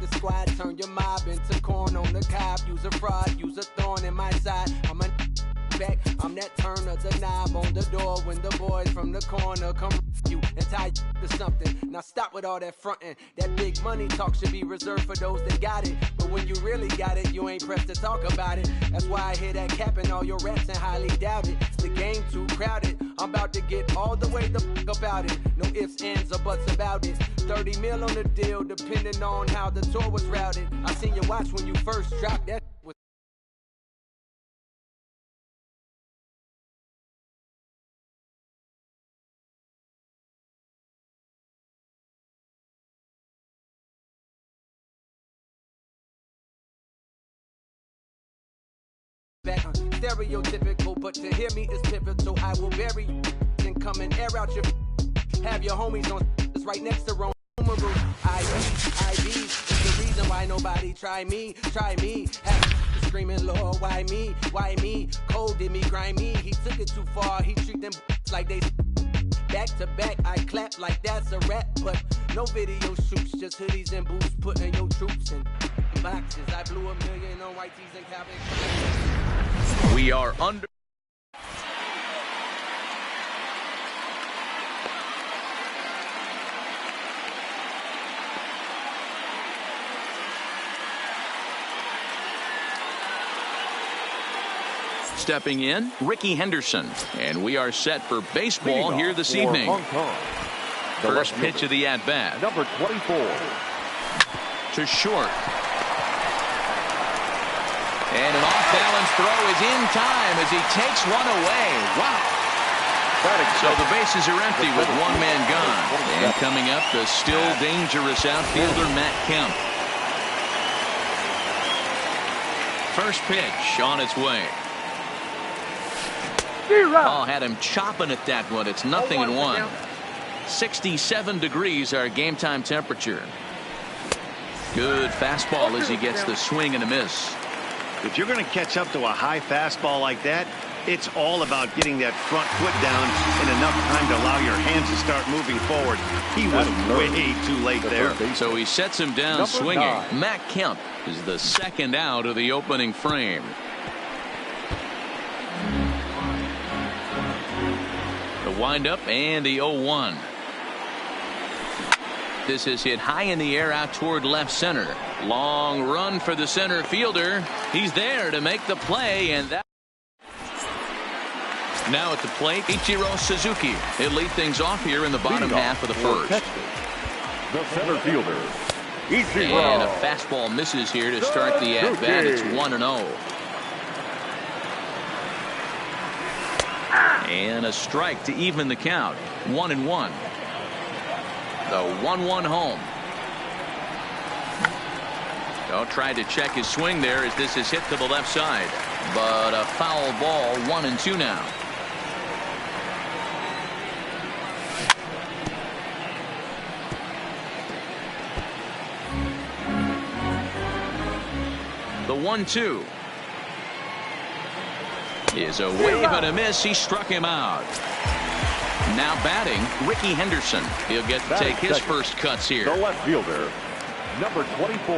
the squad, turn your mob into corn on the cob. Use a fraud, use a thorn in my side. I'm a back, I'm that turn of the knob on the door when the boys from the corner come you and tie you to something. Now stop with all that fronting. That big money talk should be reserved for those that got it. But when you really got it, you ain't pressed to talk about it. That's why I hear that cap in all your raps and highly doubt it. The game too crowded. I'm about to get all the way the fuck about it. No ifs, ands, or buts about it. 30 mil on the deal, depending on how the tour was routed. I seen you watch when you first dropped that. Stereotypical, but to hear me is pivotal. I will bury you and come and air out your. Have your homies on right next to Rome. IBs is the reason why nobody try me. Have screaming, Lord, why me? Why me? Cold did me, grimy. He took it too far. He treat them like they. Back to back, I clap like that's a rap, but no video shoots, just hoodies and boots, putting your troops in boxes. I blew $1 million on white tees and Calvin. We are under. Stepping in, Ricky Henderson. And we are set for baseball here this evening. First pitch of the at-bat. Number 24. To short. And an off-balance throw is in time as he takes one away. Wow. So the bases are empty with one man gone. And coming up, the still dangerous outfielder, Matt Kemp. First pitch on its way. Oh, had him chopping at that one. It's 0-1. 67 degrees our game time temperature. Good fastball as he gets the swing and a miss. If you're going to catch up to a high fastball like that, it's all about getting that front foot down in enough time to allow your hands to start moving forward. He was way too late there. So he sets him down swinging. Matt Kemp is the second out of the opening frame. The windup and the 0-1. This is hit high in the air out toward left center. Long run for the center fielder. He's there to make the play, and that. Now at the plate, Ichiro Suzuki. He'll lead things off here in the bottom half of the first. The center fielder, Ichiro. And a fastball misses here to start the at-bat. It's 1-0. And a strike to even the count. 1-1. The 1-1 home. Oh, tried to check his swing there as this is hit to the left side. But a foul ball. 1-2 now. The 1-2. Is a wave and a miss. He struck him out. Now batting, Ricky Henderson. He'll get to take his first cuts here. The left fielder, number 24.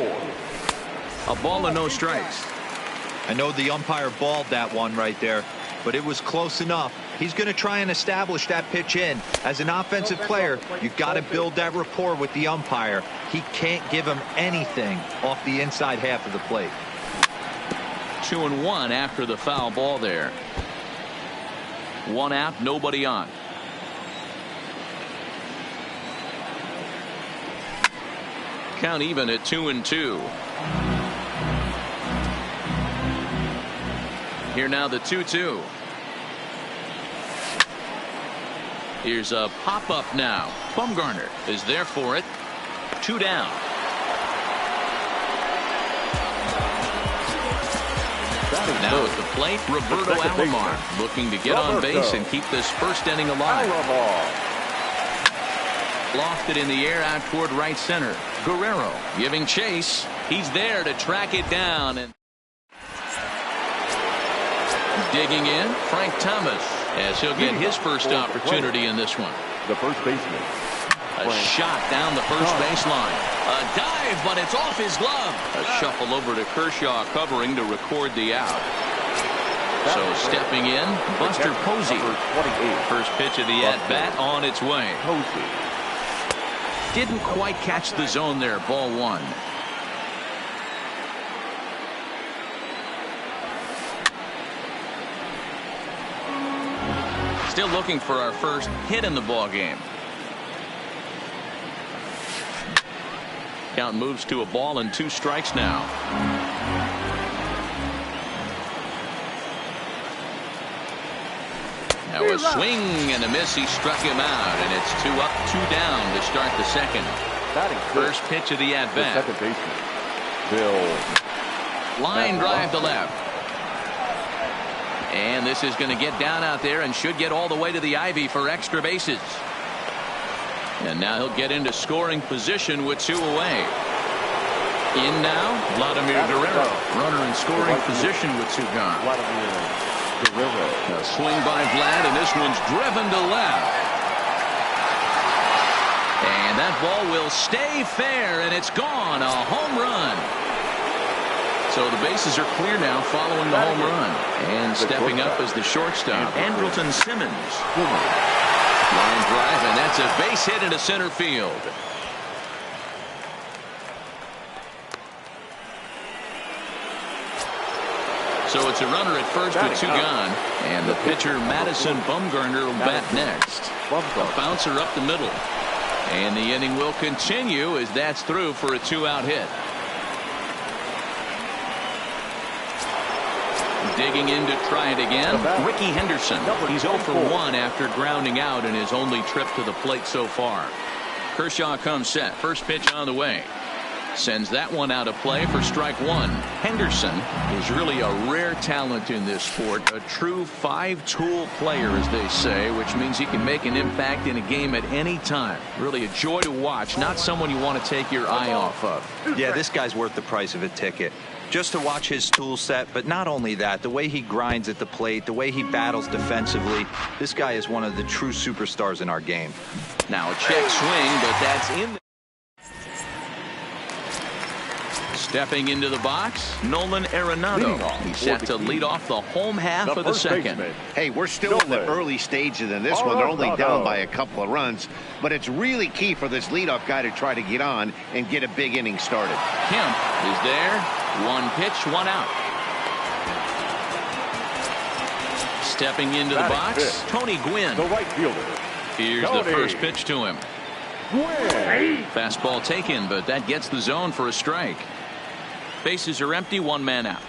A ball and no strikes. I know the umpire balled that one right there, but it was close enough. He's going to try and establish that pitch in. As an offensive player, you've got to build that rapport with the umpire. He can't give him anything off the inside half of the plate. 2-1 after the foul ball there. One out, nobody on. Count even at 2-2. Here now the 2-2. Here's a pop-up now. Bumgarner is there for it. 2 down. Now at the plate, Roberto Alomar looking to get on base and keep this first inning alive. Lofted in the air out toward right center. Guerrero giving chase. He's there to track it down. And digging in, Frank Thomas, as he'll get his first opportunity in this one. The first baseman, A shot down the first baseline. A dive, but it's off his glove. A shuffle over to Kershaw covering to record the out. So stepping in, Buster Posey. First pitch of the at-bat on its way. Didn't quite catch the zone there. Ball one. Still looking for our first hit in the ball game. Count moves to a ball and 2 strikes now. Now a swing and a miss. He struck him out, and it's 2 up, 2 down to start the second. First pitch of the at-bat. Second baseman, Bill. Line drive to left. And this is going to get down out there and should get all the way to the ivy for extra bases. And now he'll get into scoring position with 2 away. In now, Vladimir Guerrero. Runner in scoring position with 2 gone. A swing by Vlad, and this one's driven to left. And that ball will stay fair, and it's gone. A home run. So the bases are clear now following the home run. And stepping up as the shortstop, Andrelton Simmons. Line drive, and that's a base hit into center field. So it's a runner at first with 2 gone. And the pitcher, Madison Bumgarner, will bat next. A bouncer up the middle. And the inning will continue as that's through for a 2-out hit. Digging in to try it again, Ricky Henderson. He's 0 for 1 after grounding out in his only trip to the plate so far. Kershaw comes set. First pitch on the way. Sends that one out of play for strike 1. Henderson is really a rare talent in this sport. A true 5-tool player, as they say, which means he can make an impact in a game at any time. Really a joy to watch. Not someone you want to take your eye off of. Yeah, this guy's worth the price of a ticket. Just to watch his tool set, but not only that, the way he grinds at the plate, the way he battles defensively, this guy is one of the true superstars in our game. Now a check swing, but that's in. Stepping into the box, Nolan Arenado. He's set to lead off the home half of the second. Hey, we're still in the early stages in this one. They're only down by a couple of runs, but it's really key for this leadoff guy to try to get on and get a big inning started. Kemp is there. 1 pitch, 1 out. Stepping into the box, Tony Gwynn. The right fielder. Here's the first pitch to him. Fastball taken, but that gets the zone for a strike. Bases are empty, 1 man out.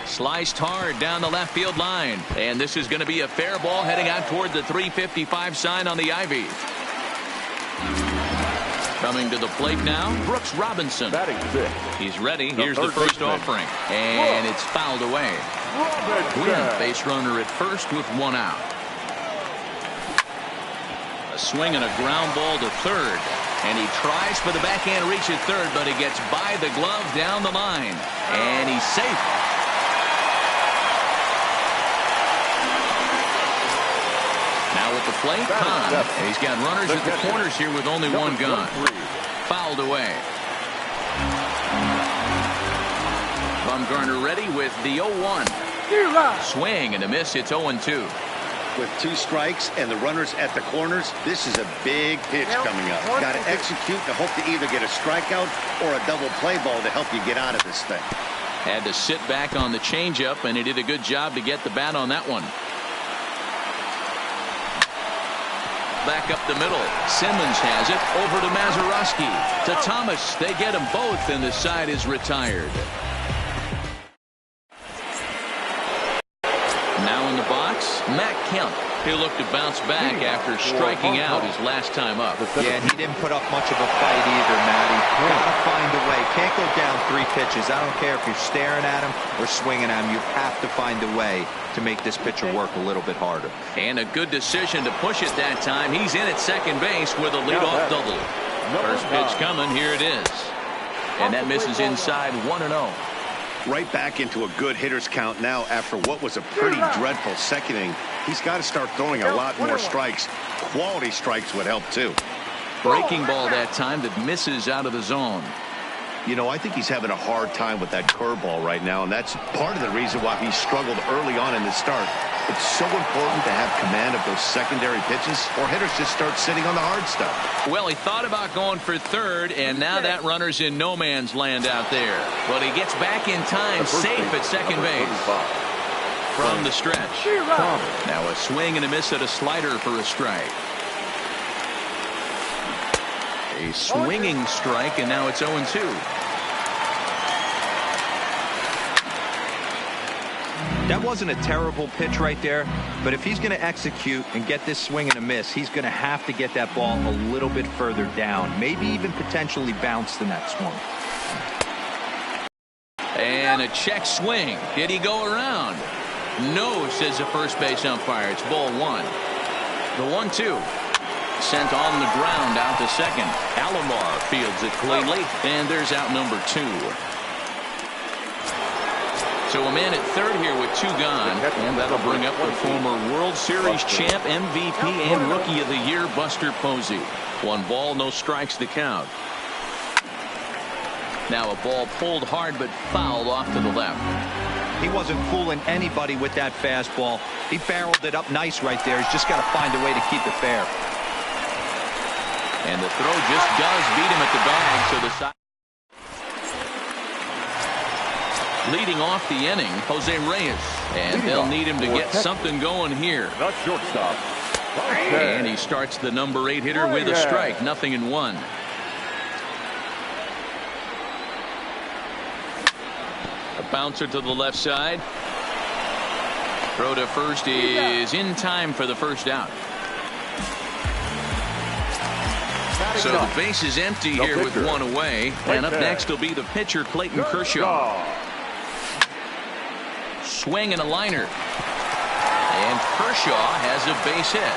Sliced hard down the left field line, and this is going to be a fair ball heading out toward the 355 sign on the ivy. Coming to the plate now, Brooks Robinson. He's ready. Here's the first offering, and it's fouled away. Gwynn, base runner at first with 1 out. A swing and a ground ball to third. And he tries for the backhand reach at third, but he gets by the glove down the line. And he's safe. Now at the plate, Khan. And he's got runners at the corners here with only 1 gone. Fouled away. Bumgarner ready with the 0-1. Swing and a miss. It's 0-2. With 2 strikes and the runners at the corners, this is a big pitch coming up. Got to execute to hope to either get a strikeout or a double play ball to help you get out of this thing. Had to sit back on the changeup, and he did a good job to get the bat on that one. Back up the middle. Simmons has it over to Mazeroski. To Thomas. They get them both, and the side is retired. Now in the box, Matt Kemp. He'll look to bounce back after striking out his last time up. Yeah, and he didn't put up much of a fight either, Matty. Gotta find a way. Can't go down 3 pitches. I don't care if you're staring at him or swinging at him. You have to find a way to make this pitcher work a little bit harder. And a good decision to push it that time. He's in at second base with a leadoff double. First pitch coming. Here it is. And that misses inside 1-0. Right back into a good hitter's count now after what was a pretty dreadful second inning. He's got to start throwing a lot more strikes quality strikes would help too. Breaking ball that time that misses out of the zone. You know, I think he's having a hard time with that curveball right now, and that's part of the reason why he struggled early on in the start. It's so important to have command of those secondary pitches, or hitters just start sitting on the hard stuff. Well, he thought about going for third, and now that runner's in no man's land out there. But he gets back in time, safe at second base. From the stretch. Now a swing and a miss at a slider for a strike. A swinging strike, and now it's 0-2. That wasn't a terrible pitch right there, but if he's going to execute and get this swing and a miss, he's going to have to get that ball a little bit further down, maybe even potentially bounce the next one. And a check swing. Did he go around? No, says the first base umpire. It's ball one. The 1-2. Sent on the ground out to second. Alomar fields it cleanly, and there's out number 2. So a man at third here with 2 gone, and that'll bring up the former World Series champ, MVP, and Rookie of the Year, Buster Posey. 1 ball, no strikes to count. Now a ball pulled hard but fouled off to the left. He wasn't fooling anybody with that fastball. He barreled it up nice right there. He's just got to find a way to keep it fair. And the throw just does beat him at the bag, so the side. Leading off the inning, Jose Reyes. And they'll need him to get something going here. The shortstop. And he starts the number 8 hitter with a strike. 0-1. A bouncer to the left side. Throw to first is in time for the first out. So the base is empty here with 1 away. And up next will be the pitcher, Clayton Kershaw. Swing and a liner. And Kershaw has a base hit.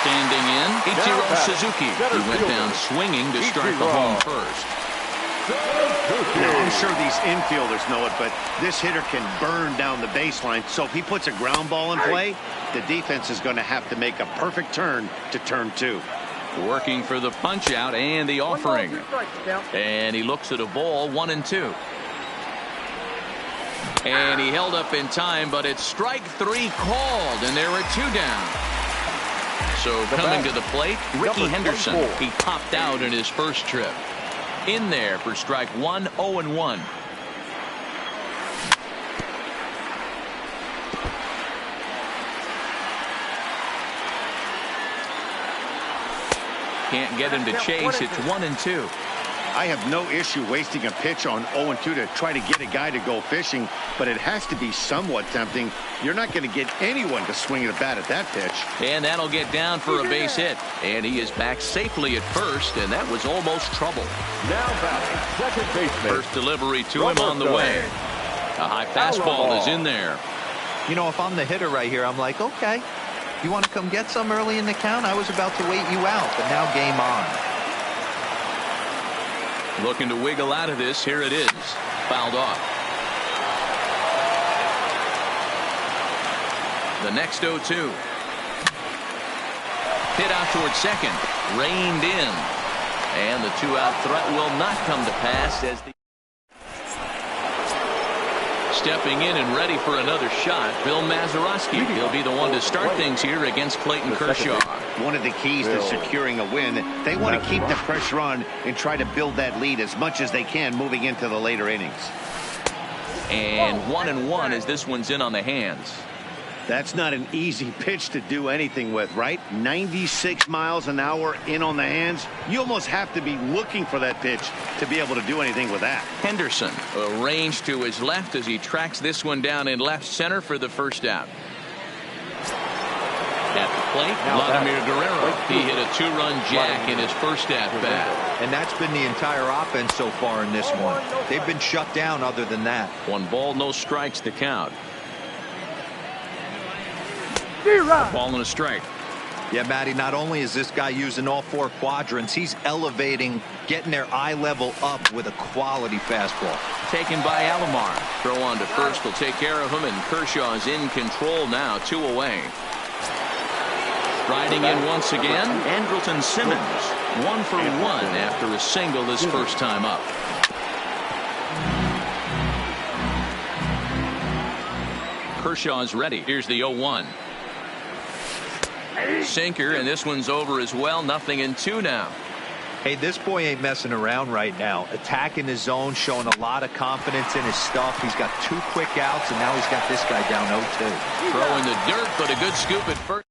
Standing in, Ichiro Suzuki. He went down swinging to start the home first. Now, I'm sure these infielders know it, but this hitter can burn down the baseline. So if he puts a ground ball in play, the defense is going to have to make a perfect turn to turn 2. Working for the punch out and the offering. And he looks at a ball, 1-2. And he held up in time, but it's strike 3 called, and there are 2 down. So coming to the plate, Ricky Henderson. He popped out in his first trip. In there for strike 1, 0-1. Can't get him to chase. It's 1-2. I have no issue wasting a pitch on 0-2 to try to get a guy to go fishing, but it has to be somewhat tempting. You're not going to get anyone to swing at a bat at that pitch. And that'll get down for a base hit. And he is back safely at first, and that was almost trouble. Now batting, second baseman. First delivery to him on the way. A high fastball is in there. You know, if I'm the hitter right here, I'm like, okay, you want to come get some early in the count? I was about to wait you out, but now game on. Looking to wiggle out of this. Here it is. Fouled off. The next 0-2. Hit out towards second. Reined in. And the 2-out threat will not come to pass as the stepping in and ready for another shot, Bill Mazeroski. He'll be the one to start things here against Clayton Kershaw. One of the keys to securing a win, they want to keep the pressure on and try to build that lead as much as they can moving into the later innings. And 1-1 as this one's in on the hands. That's not an easy pitch to do anything with, right? 96 miles an hour in on the hands. You almost have to be looking for that pitch to be able to do anything with that. Henderson arranged to his left as he tracks this one down in left center for the first out. At the plate, Vladimir Guerrero. He hit a 2-run jack in his first at-bat. And that's been the entire offense so far in this one. They've been shut down other than that. 1 ball, no strikes to count. Ball and a strike. Yeah, Matty, not only is this guy using all 4 quadrants, he's elevating, getting their eye level up with a quality fastball. Taken by Alomar. Throw on to first will take care of him, and Kershaw's in control now, 2 away. Riding in once again, Andrelton Simmons. 1 for 1 after a single his first time up. Kershaw's ready. Here's the 0-1. Sinker, and this one's over as well. 0-2 now. Hey, this boy ain't messing around right now. Attacking his zone, showing a lot of confidence in his stuff. He's got 2 quick outs, and now he's got this guy down 0-2. Throw in the dirt, but a good scoop at first.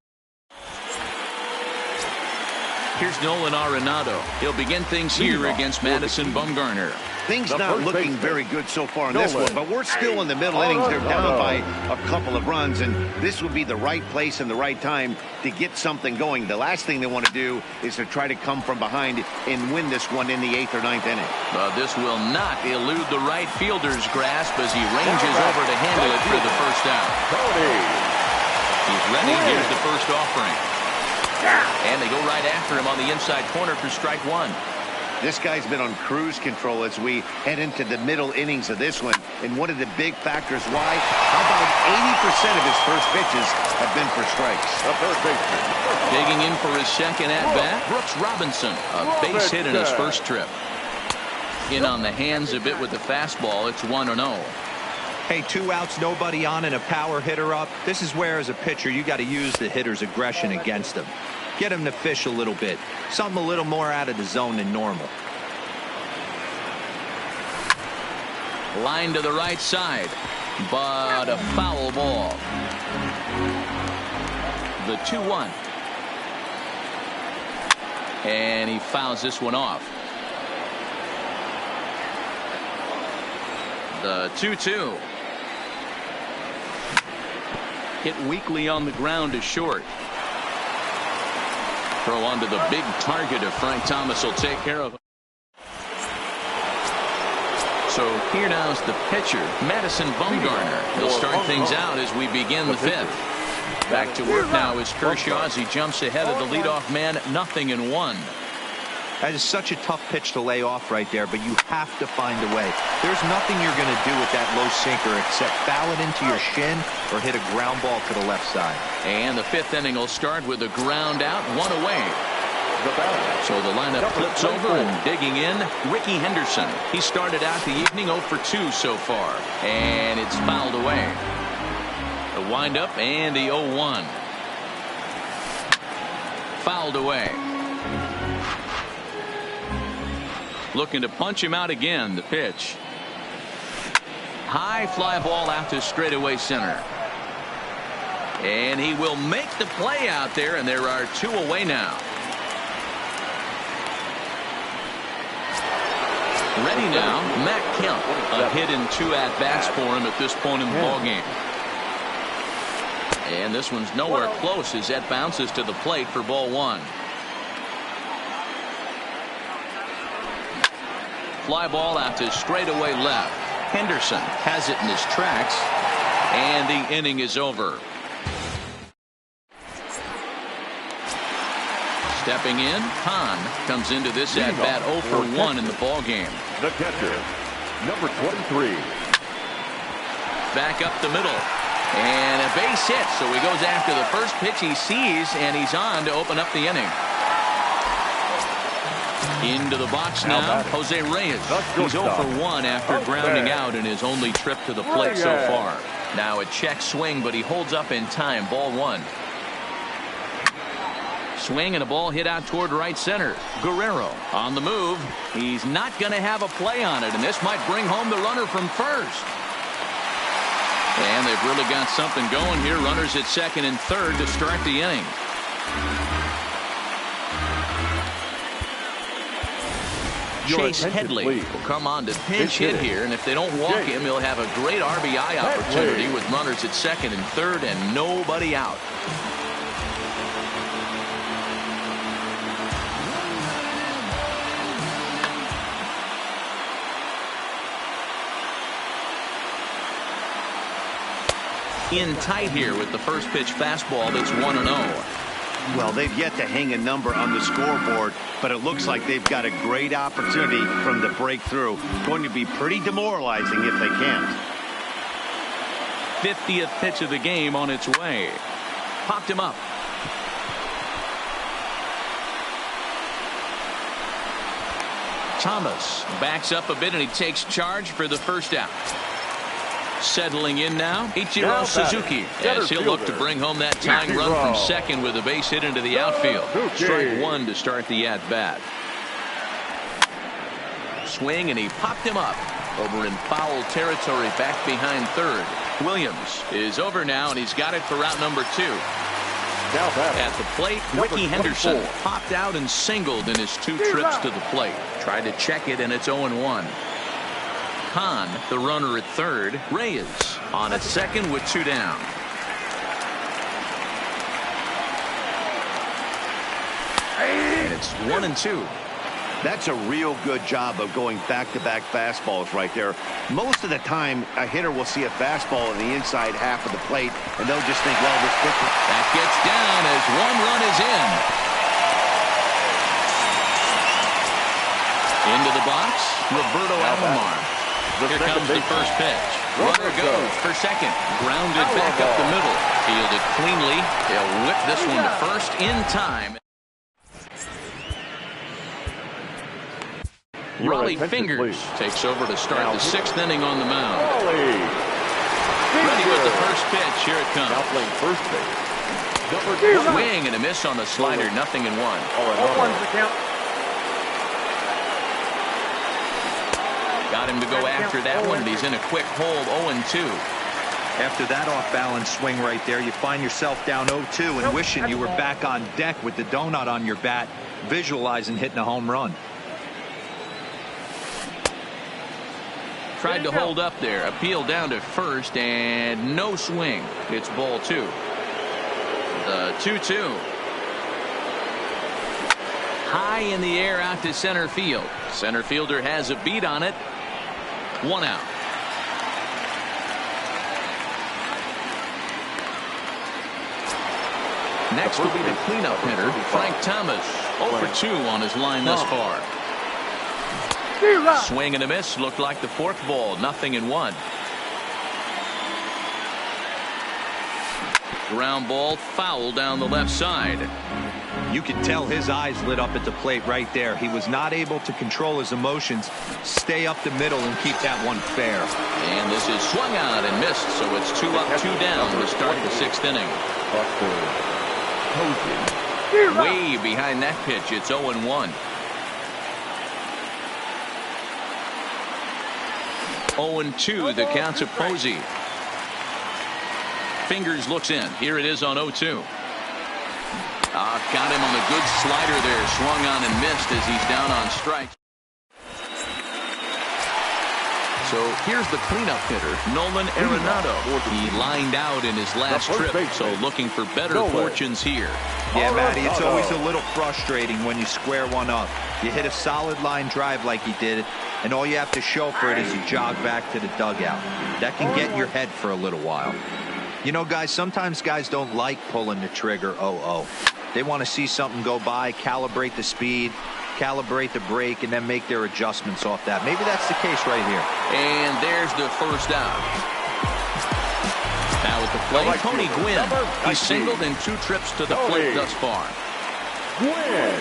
Here's Nolan Arenado. He'll begin things here against Madison Bumgarner. Things not looking very good so far in this one, but we're still in the middle innings. They're down by a couple of runs, and this would be the right place and the right time to get something going. The last thing they want to do is to try to come from behind and win this one in the 8th or 9th inning. But this will not elude the right fielder's grasp as he ranges over to handle it for the first out. He's ready. Here's the first offering. And they go right after him on the inside corner for strike 1. This guy's been on cruise control as we head into the middle innings of this one. And one of the big factors why, how about 80% of his first pitches have been for strikes. Digging in for his second at-bat, Brooks Robinson. A base hit in his first trip. In on the hands a bit with the fastball. It's 1-0. Hey, 2 outs, nobody on, and a power hitter up. This is where, as a pitcher, you got to use the hitter's aggression against him. Get him to fish a little bit. Something a little more out of the zone than normal. Line to the right side, but a foul ball. The 2-1. And he fouls this one off. The 2-2. Hit weakly on the ground is short. Throw onto the big target of Frank Thomas will take care of him. So here now is the pitcher, Madison Bumgarner. He'll start things out as we begin the 5th. Back to work now is Kershaw as he jumps ahead of the leadoff man. 0-1. That is such a tough pitch to lay off right there, but you have to find a way. There's nothing you're going to do with that low sinker except foul it into your shin or hit a ground ball to the left side. And the 5th inning will start with a ground out, 1 away. So the lineup flips over, and digging in, Ricky Henderson. He started out the evening 0 for 2 so far, and it's fouled away. The windup and the 0-1. Fouled away. Looking to punch him out again. The pitch. High fly ball out to straightaway center. And he will make the play out there, and there are 2 away now. Ready now, Matt Kemp. A hit in 2 at-bats for him at this point in the ballgame. And this one's nowhere close as that bounces to the plate for ball 1. Fly ball out to straightaway left. Henderson has it in his tracks, and the inning is over. Stepping in, Khan comes into this at-bat 0 for 1 in the ballgame. The catcher, number 23. Back up the middle. And a base hit, so he goes after the first pitch he sees, and he's on to open up the inning. Into the box now, Jose Reyes. He's 0 for 1 after grounding out in his only trip to the plate so far. Now a check swing, but he holds up in time. Ball 1. Swing and a ball hit out toward right center. Guerrero on the move. He's not going to have a play on it, and this might bring home the runner from first. And they've really got something going here. Runners at second and third to start the inning. Chase Headley will come on to pinch hit here, and if they don't walk him, he'll have a great RBI opportunity with runners at second and third and nobody out. In tight here with the first pitch fastball that's 1-0. Well, they've yet to hang a number on the scoreboard, but it looks like they've got a great opportunity from the breakthrough. Going to be pretty demoralizing if they can't. 50th pitch of the game on its way. Popped him up. Thomas backs up a bit and he takes charge for the first out. Settling in now, Ichiro Suzuki, as he'll look to bring home that tying run from second with a base hit into the outfield. Strike one to start the at-bat. Swing, and he popped him up over in foul territory back behind third. Williams is over now, and he's got it for route number 2. At the plate, Ricky Henderson popped out and singled in his 2 trips to the plate. Tried to check it, and it's 0-1. Khan, the runner at third. Reyes on at second with 2 down. And it's 1-2. That's a real good job of going back-to-back fastballs right there. Most of the time, a hitter will see a fastball in the inside half of the plate, and they'll just think, well, this pitch. That gets down as 1 run is in. Into the box, Roberto Alomar. Here comes the first pitch. Runner goes for second. Grounded back up the middle. Fielded cleanly. They'll whip this one to first in time. Raleigh Fingers takes over to start the 6th inning on the mound. Ready with the first pitch. Here it comes. Now playing first base. Swing and a miss on the slider. 0-1. Got him to go after that one, but he's in a quick hold. 0-2. After that off-balance swing right there, you find yourself down 0-2 and wishing you were back on deck with the donut on your bat, visualizing hitting a home run. Tried to hold up there. Appeal down to first, and no swing. It's ball 2. The 2-2. High in the air out to center field. Center fielder has a beat on it. 1 out. Next will be the cleanup hitter, Frank Thomas. 0-2 on his line thus far. Swing and a miss. Looked like the 4th ball. 0-1. Ground ball foul down the left side. You could tell his eyes lit up at the plate right there. He was not able to control his emotions, stay up the middle, and keep that one fair. And this is swung on and missed, so it's 2 up, 2 down to start the 6th inning. Way behind that pitch. It's 0-1. 0-2, the count to Posey. Fingers looks in. Here it is on 0-2. Got him on a good slider there. Swung on and missed as he's down on strikes. So here's the cleanup hitter, Nolan Arenado. He lined out in his last trip, so looking for better fortunes here. Yeah, Matty, it's always a little frustrating when you square one up. You hit a solid line drive like he did, and all you have to show for it is you jog back to the dugout. That can get in your head for a little while. You know, guys, sometimes guys don't like pulling the trigger 0-0. They want to see something go by, calibrate the speed, calibrate the brake, and then make their adjustments off that. Maybe that's the case right here. And there's the first out. Now at the plate, Tony Gwynn. He's singled in 2 trips to the plate thus far. Gwynn.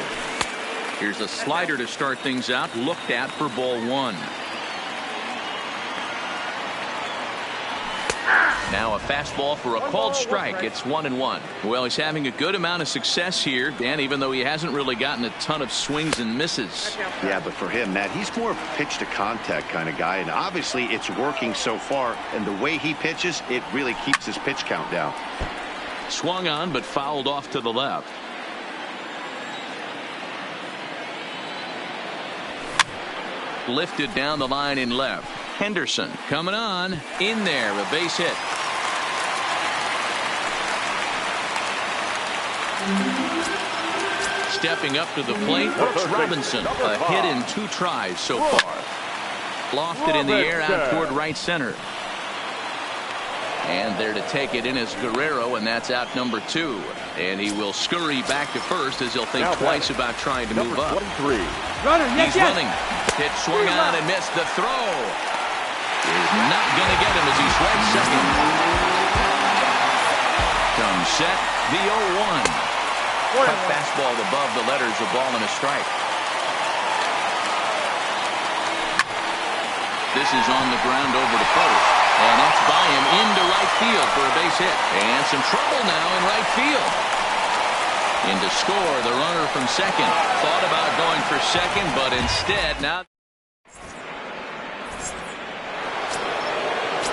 Here's a slider to start things out, looked at for ball 1. Now a fastball for a called strike. It's 1-1. Well, he's having a good amount of success here, Dan, even though he hasn't really gotten a ton of swings and misses. Yeah, but for him, Matt, he's more of a pitch to contact kind of guy, and obviously it's working so far, and the way he pitches, it really keeps his pitch count down. Swung on, but fouled off to the left. Lifted down the line in left. Henderson coming on. In there, a base hit. Stepping up to the plate, Brooks Robinson. A hit in 2 tries so far. Lofted in the air out toward right center. And there to take it in is Guerrero, and that's out number 2. And he will scurry back to first as he'll think twice about trying to move up. 23. He's running. Pitch swung on and missed. The throw is not going to get him as he swipes second. Comes set, the 0-1. Cut fastball above the letters, a ball and a strike. This is on the ground over to first. And that's by him into right field for a base hit. And some trouble now in right field. In to score, the runner from second. Thought about going for second, but instead now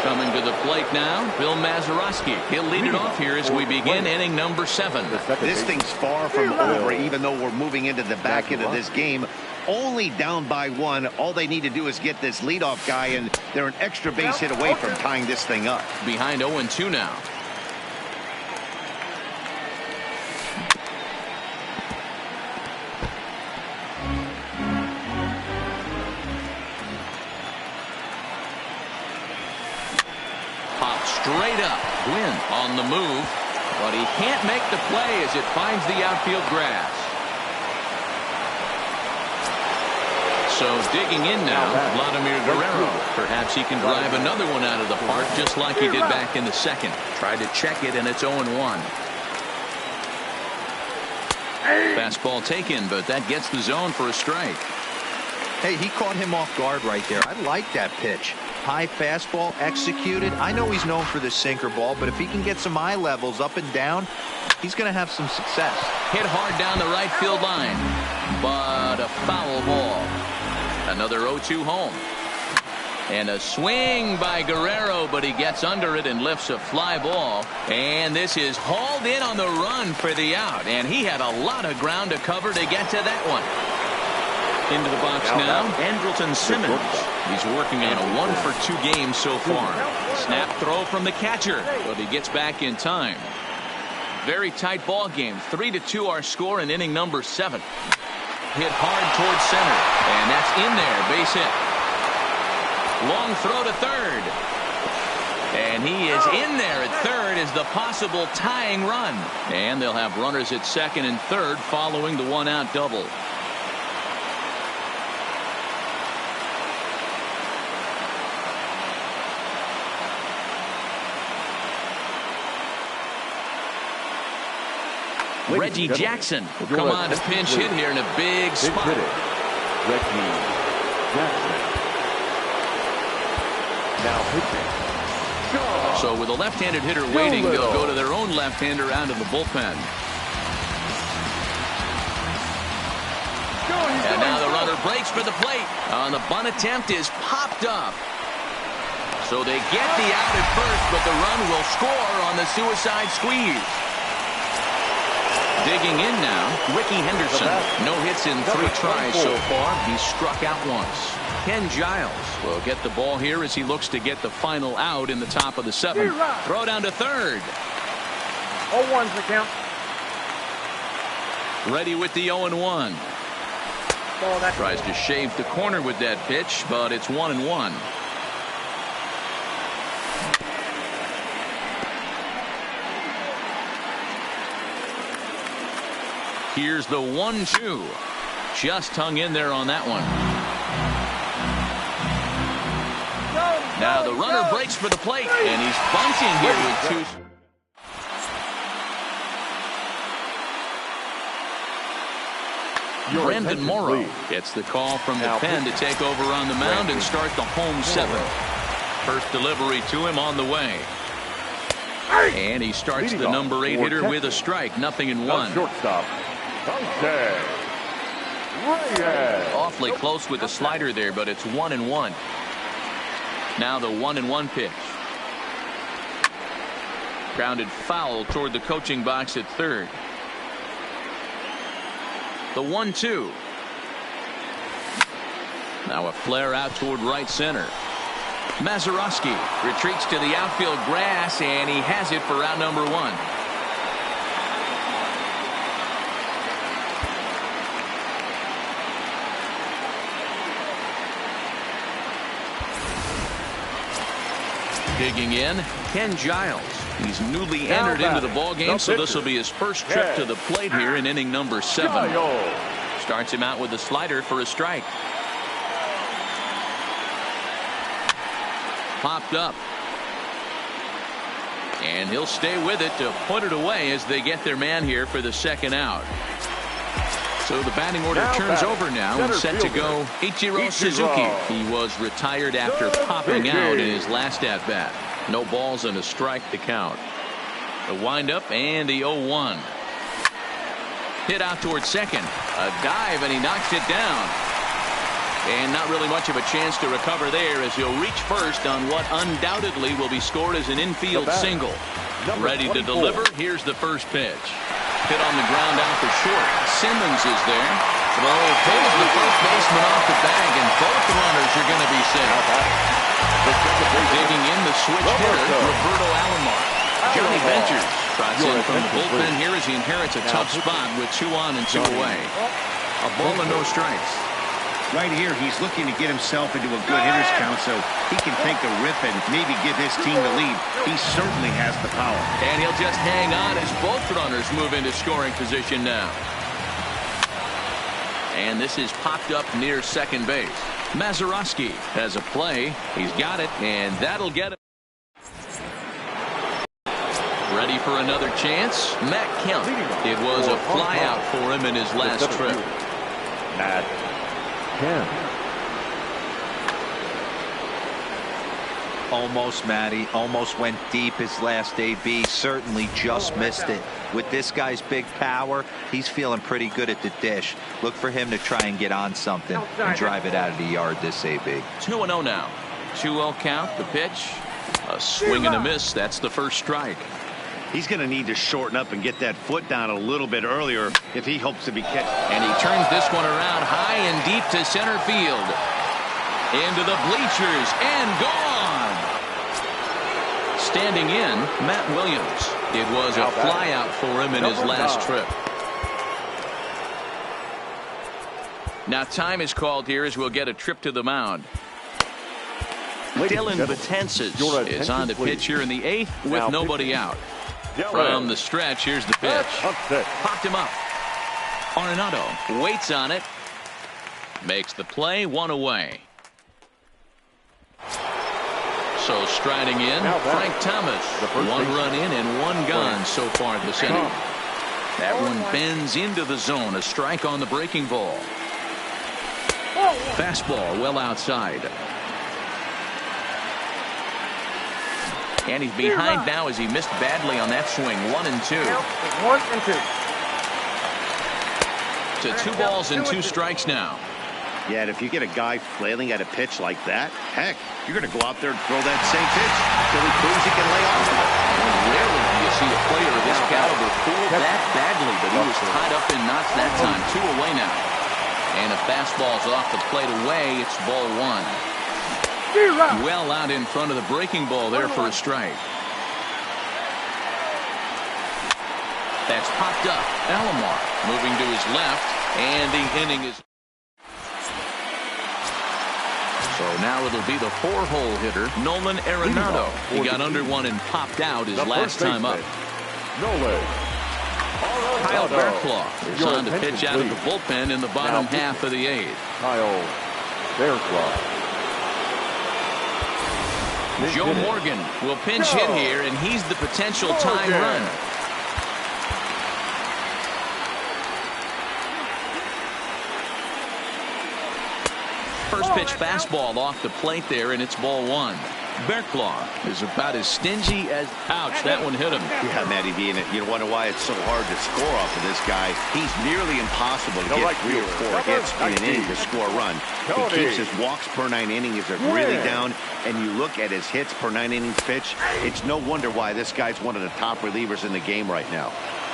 coming to the plate now, Bill Mazeroski. He'll lead it off here as we begin inning number 7. This thing's far from over, even though we're moving into the back end of this game. Only down by 1. All they need to do is get this leadoff guy, and they're an extra base hit away from tying this thing up. Behind 0-2 now. Pop straight up. Gwynn on the move, but he can't make the play as it finds the outfield grass. So digging in now, Vladimir Guerrero. Perhaps he can drive another one out of the park just like he did back in the second. Tried to check it, and it's 0-1. Fastball taken, but that gets the zone for a strike. Hey, he caught him off guard right there. I like that pitch. High fastball executed. I know he's known for the sinker ball, but if he can get some eye levels up and down, he's going to have some success. Hit hard down the right field line, but a foul ball. Another 0-2 home. And a swing by Guerrero, but he gets under it and lifts a fly ball. And this is hauled in on the run for the out. And he had a lot of ground to cover to get to that one. Into the box now, Andrelton Simmons. He's working on a 1-for-2 game so far. Snap throw from the catcher, but he gets back in time. Very tight ball game. 3-2 our score in inning number 7. Hit hard towards center, and that's in there. Base hit. Long throw to third. And he is in there at third as the possible tying run. And they'll have runners at second and third following the one-out double. Reggie Jackson will come on to pinch hit here in a big spot. Reggie Jackson. Now pitching. So with a left-handed hitter waiting, they'll go to their own left-hander out of the bullpen. And now the runner breaks for the plate. On the bunt attempt is popped up. So they get the out at first, but the run will score on the suicide squeeze. Digging in now, Ricky Henderson. No hits in 3 tries so far. He's struck out once. Ken Giles will get the ball here as he looks to get the final out in the top of the 7th. Throw down to third. 0-1's the count. Ready with the 0-1. Tries to shave the corner with that pitch, but it's 1-1. Here's the 1-2. Just hung in there on that one. Now the runner breaks for the plate, and he's bunting here with 2. Brandon Morrow gets the call from the pen to take over on the mound and start the home 7th. First delivery to him on the way. And he starts the number 8 hitter with a strike. 0-1. Shortstop. Awfully close with the slider there, but it's 1-1. Now the 1-1 pitch. Grounded foul toward the coaching box at third. The 1-2. Now a flare out toward right center. Mazeroski retreats to the outfield grass, and he has it for out number 1. Digging in, Ken Giles. He's newly entered into the ball game, so this will be his first trip to the plate here in inning number 7. Starts him out with a slider for a strike. Popped up. And he'll stay with it to put it away as they get their man here for the second out. So the batting order turns over now and set to go Ichiro Suzuki. He was retired after popping out in his last at-bat. No balls and a strike to count. The windup and the 0-1. Hit out towards second. A dive and he knocks it down. And not really much of a chance to recover there as he'll reach first on what undoubtedly will be scored as an infield single. Ready to deliver. Here's the first pitch. Hit on the ground out for short. Simmons is there. Throw pulls the first baseman off the bag, and both runners are going to be safe. Digging in the switch hitter, Roberto Alomar. Johnny Ventures trots in from the bullpen here as he inherits a tough spot with 2 on and 2 away. A ball and no strikes. Right here, he's looking to get himself into a good hitter's count so he can take a rip and maybe give his team the lead. He certainly has the power. And he'll just hang on as both runners move into scoring position now. And this is popped up near second base. Mazeroski has a play. He's got it, and that'll get him. Ready for another chance. Matt Kemp. It was a flyout for him in his last trip. Matt Kemp. Almost, Matty. Almost went deep his last AB. Certainly just missed it. With this guy's big power, he's feeling pretty good at the dish. Look for him to try and get on something and drive it out of the yard this AB. 2-0 now. 2-0 count. The pitch. A swing and a miss. That's the first strike. He's going to need to shorten up and get that foot down a little bit earlier if he hopes to be catched. And he turns this one around high and deep to center field. Into the bleachers and gone. Standing in, Matt Williams. It was a flyout for him in his last trip. Now time is called here as we'll get a trip to the mound. Dylan Betances is on the pitch here in the 8th with nobody out. From the stretch, here's the pitch. Popped him up. Arenado waits on it. Makes the play, 1 away. So striding in, Frank Thomas. 1 run in and 1 gone so far this inning. That one bends into the zone. A strike on the breaking ball. Fastball well outside. And he's behind now as he missed badly on that swing. 1 and 2. 1 and 2. To 2 balls and 2 strikes now. Yeah, and if you get a guy flailing at a pitch like that, heck, you're going to go out there and throw that same pitch until he proves he can lay off of it. Rarely do you see a player of this caliber fool that badly, but he was tied up in knots that time. 2 away now. And a fastball's off the plate away. It's ball 1. Well out in front of the breaking ball there for a strike. That's popped up. Alomar moving to his left, and the inning is. So now it'll be the 4-hole hitter, Nolan Arenado. He got under one and popped out his last time up. Kyle Bearclaw is on to pitch out of the bullpen in the bottom half of the 8th. Kyle Bearclaw. Joe Morgan will pinch hit here, and he's the potential tying run. First pitch fastball off the plate there, and it's ball 1. Bearclaw is about as stingy as. Ouch, that one hit him. Yeah, Matty V, and you wonder why it's so hard to score off of this guy. He's nearly impossible to get 3 or 4 hits in an inning to score a run. He keeps his walks per 9 innings really down, and you look at his hits per 9 innings pitch, it's no wonder why this guy's one of the top relievers in the game right now.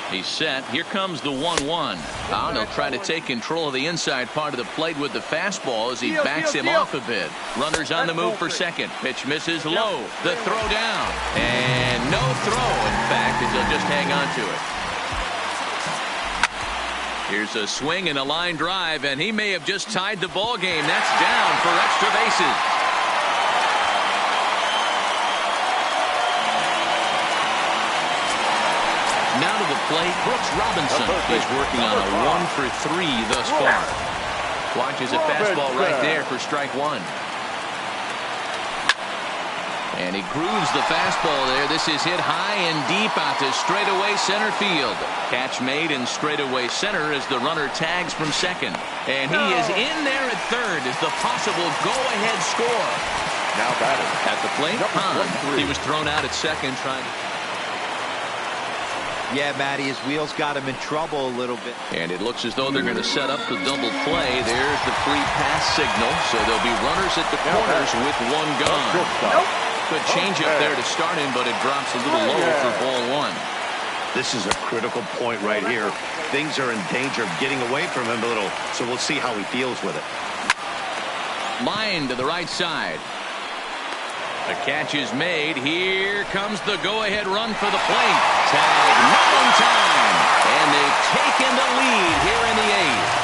He's set. Here comes the 1-1. And he'll try to take control of the inside part of the plate with the fastball as he backs him off a bit. Runners on the move for second. Pitch misses low. The throw down. And no throw, in fact, as he'll just hang on to it. Here's a swing and a line drive, and he may have just tied the ball game. That's down for extra bases. plate, Brooks Robinson. He's working on a 1 for 3 thus far. Watches a fastball right there for strike one. And he grooves the fastball there. This is hit high and deep out to straightaway center field. Catch made in straightaway center as the runner tags from second. And he is in there at third as the possible go-ahead score. Now batting at the plate, Khan. He was thrown out at second trying to... Yeah, Matty, his wheels got him in trouble a little bit. And it looks as though they're going to set up the double play. There's the free pass signal. So there'll be runners at the corners with one gone. Good changeup there to start him, but it drops a little low for ball one. This is a critical point right here. Things are in danger of getting away from him a little, so we'll see how he feels with it. Line to the right side. The catch is made. Here comes the go-ahead run for the plate. Tag not in time. And they've taken the lead here in the eighth.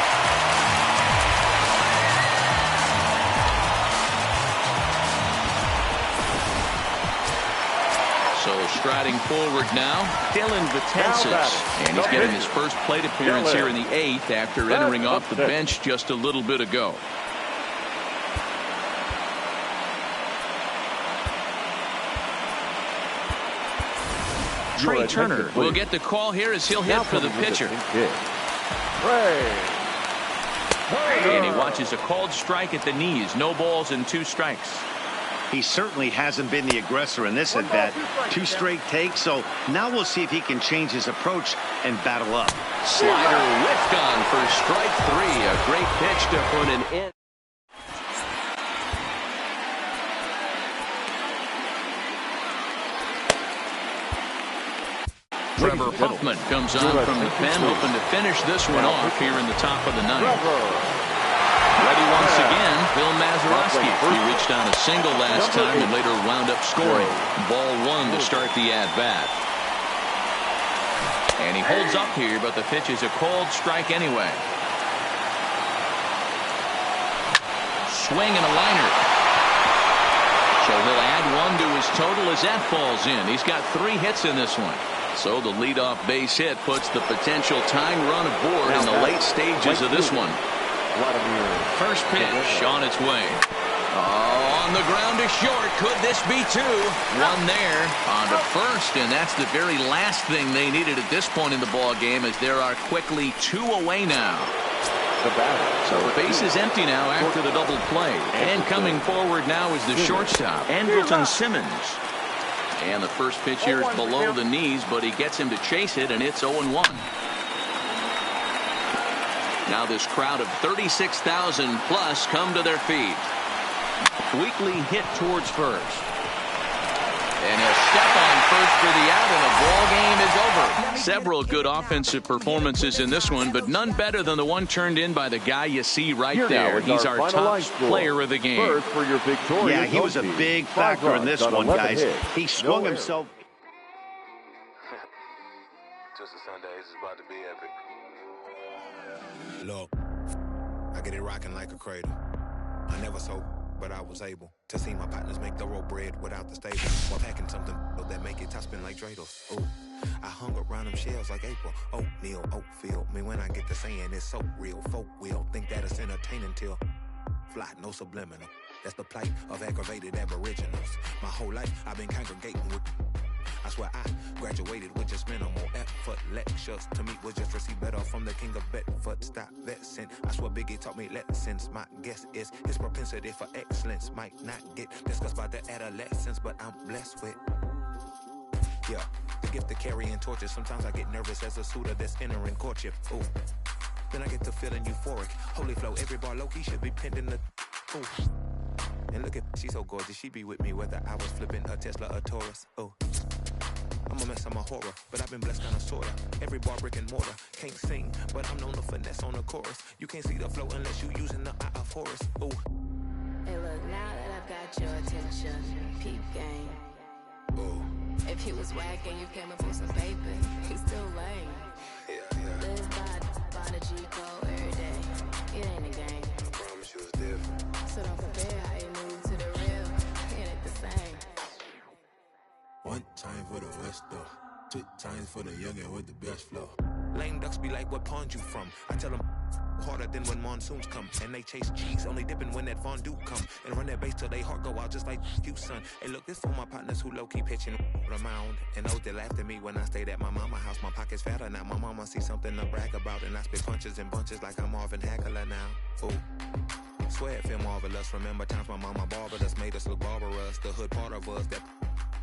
So striding forward now, Dylan Vitensas. And he's getting his first plate appearance here in the eighth after entering off the bench just a little bit ago. Trey Turner will get the call here as he'll hit for the pitcher. And he watches a called strike at the knees. No balls and 2 strikes. He certainly hasn't been the aggressor in this at bat. 2 straight takes, so now we'll see if he can change his approach and battle up. Slider whiffed on for strike 3. A great pitch to put an end. Trevor Hoffman comes on from the pen, hoping to finish this one off here in the top of the ninth. Ready once again, Bill Mazeroski. He reached on a single last time and later wound up scoring. Ball 1 to start the at-bat. And he holds up here, but the pitch is a called strike anyway. Swing and a liner. So he'll add 1 to his total as that falls in. He's got 3 hits in this one. So the leadoff base hit puts the potential tying run aboard in the late stages of this one. First pitch on its way. Oh, on the ground to short. Could this be 2? 1 there on to first, and that's the very last thing they needed at this point in the ball game, as there are quickly 2 away now. So the base is empty now after the double play. And coming forward now is the shortstop, Andrelton Simmons. And the first pitch here is below the knees, but he gets him to chase it, and it's 0-1. Now this crowd of 36,000 plus come to their feet. Weekly hit towards first. And he'll step on first for the out, and the ball game is over. Several good offensive performances in this one, but none better than the one turned in by the guy you see right there. He's our top player of the game. Yeah, he was a big factor in this one, guys. He swung himself. Twisted Sundays is about to be epic. Look, I get it rocking like a cradle. I never sold, but I was able to see my partners make thorough bread without the stable, while packing something that make it top spin like dreidels. Ooh, I hung around them shells like April. Oatmeal, oatfield. Me when I get to saying it's so real. Folk will think that it's entertaining till fly, no subliminal. That's the plight of aggravated aboriginals. My whole life I've been congregating with. I swear I graduated with just minimal effort. Lectures to me was just receive better from the king of Bedford. Stop vexing. I swear Biggie taught me lessons. My guess is his propensity for excellence might not get discussed by the adolescents, but I'm blessed with, yeah, the gift of carrying torches. Sometimes I get nervous as a suitor that's entering courtship. Ooh, then I get to feeling euphoric. Holy flow, every bar low-key should be pinned in the, ooh. And look at, she's so gorgeous, she be with me whether I was flipping a Tesla or Taurus. Oh, I'm a mess, I'm a horror, but I've been blessed kinda sorta. Every bar brick and mortar, can't sing, but I'm known to finesse on the chorus. You can't see the flow unless you using the eye of Horus. Oh. Hey look, now that I've got your attention, peep game. Oh. If he was whack and you came up with some paper, he's still lame. Yeah. Liz by the G code every day. It ain't a game. I promise you it's different. So don't compare how you move to the real. It ain't the same. One time for the West, though. 2 times for the youngin' with the best flow. Lame ducks be like, what pond you from? I tell them harder than when monsoons come. And they chase cheese, only dipping when that fondue come. And run that bass till they heart go out just like you, son. Hey, look, this for my partners who low-key pitching around. And those that laughed at me when I stayed at my mama house. My pocket's fatter now. My mama see something to brag about. And I spit punches and bunches like I'm Marvin Hagler now. Ooh. Swear it feel marvelous. Remember times my mama barbered us, made us look barbarous. The hood part of us that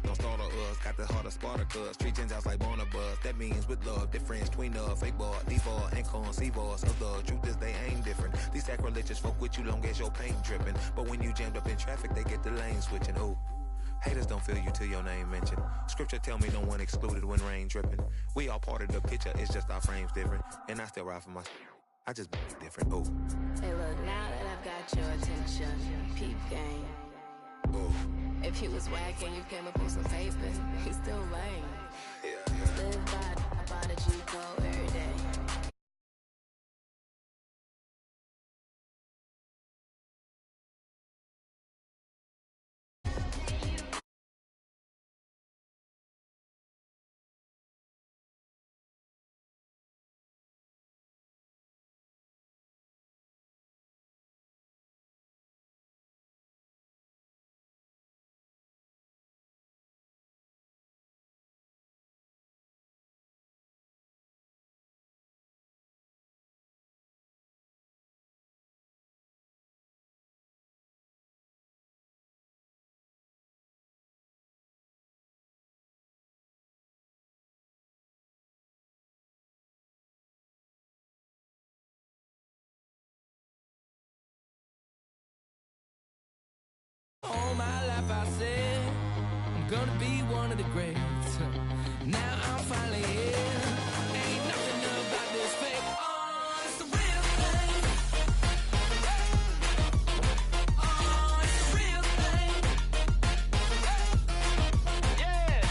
don't startle us. Got the heart of Spartacus. Treat Gentiles like Barnabas. That means with love, difference between us. Fake bar, default, and conceive us of the truth is they ain't different. These sacrilegious folk with you long as your paint dripping. But when you jammed up in traffic, they get the lane switching. Ooh. Haters don't feel you till your name mentioned. Scripture tell me no one excluded when rain dripping. We all part of the picture, it's just our frames different. And I still ride for my I just different. Ooh. Hey, look, now that I've got your attention, peep game. Ooh. If you was whack and you came up with some paper, he's still lame. Yeah. Live by the G-code every day. All my life I said I'm gonna be one of the greats. Now I'm finally here. Ain't nothing about this fake. Oh, it's the real thing. Oh, it's the real thing. Yeah.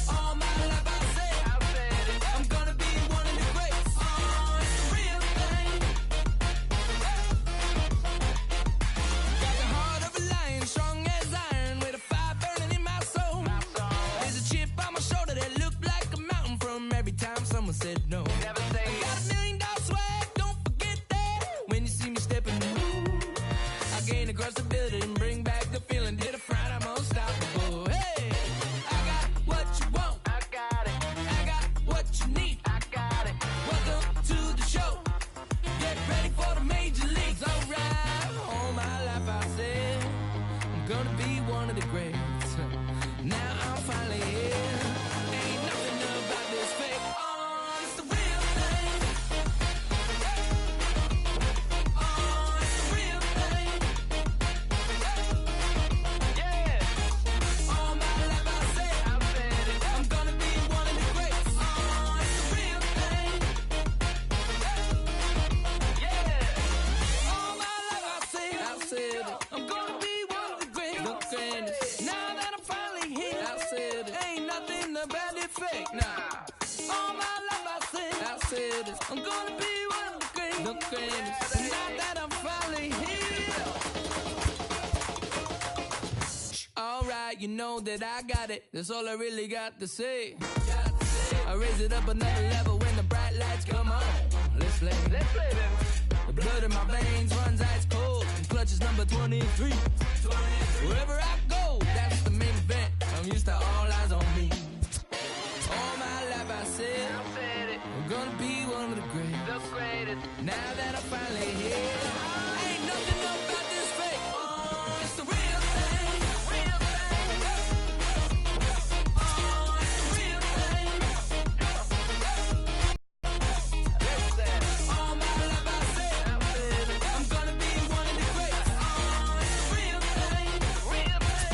All my life I said it. I'm gonna be one of the greats. Oh, it's the real thing. Got the heart of a lion, strong as iron, with a fire burning in my soul. There's a chip on my shoulder that looked like a mountain from every time someone said no. Never say I got $1 million swag, don't forget that. When you see me stepping through, I gain across the building and bring back the feeling. Did a fright, I'm unstoppable. Hey, I got what you want, I got it. I got what you need, I got it. Welcome to the show. Get ready for the major leagues, alright. All my life I said I'm gonna be one of the greats. Now I'm finally here. Ain't nothing about this fake. Oh, it's the real thing. Oh, it's the real thing. Yeah. All my life I said it. I'm gonna be one of the greats. Oh, it's the real thing. Yeah. All my life I said it. I'm gonna be one of the greats. The greatest. Now that I'm finally here, I said it. Ain't nothing about it fake. Nah. All my life I said it. I'm gonna be one of the greatest. The greatest. And now that I'm finally here. Alright, you know that I got it. That's all I really got to say. I raise it up another level when the bright lights come on. Let's play. Let's play them. The blood in my veins runs ice cold. And clutch is number 23. Wherever I go, that's the main event. I'm used to all eyes on me. All my life I said it. I'm gonna be one of the greatest. The greatest. Now that I'm finally here, ain't nothing about this fake. Oh, it's the real thing. Real thing. Oh, it's the real thing. All my life I said it. I'm gonna be one of the greatest. Oh, it's the real thing. Real thing.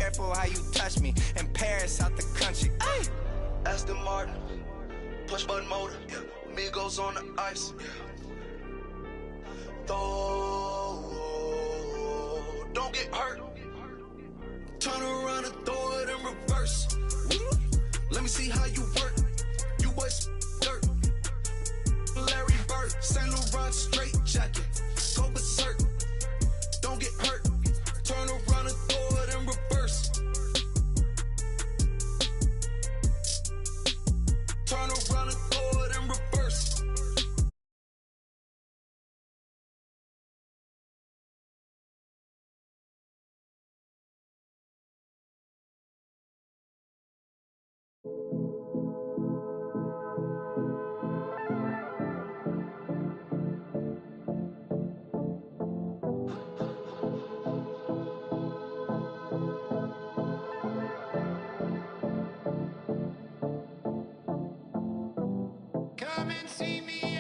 careful how you touch me. In Paris, out the country. Ay! Aston Martin, push button motor. Yeah. Migos on the ice. Yeah. Don't get hurt. Turn around and throw it in reverse. Let me see how you work. You boys dirt. Larry Bird, Saint Laurent straight jacket. Go berserk. Don't get hurt. Turn around and throw it in reverse. Turn around and throw it in reverse. Come and see me.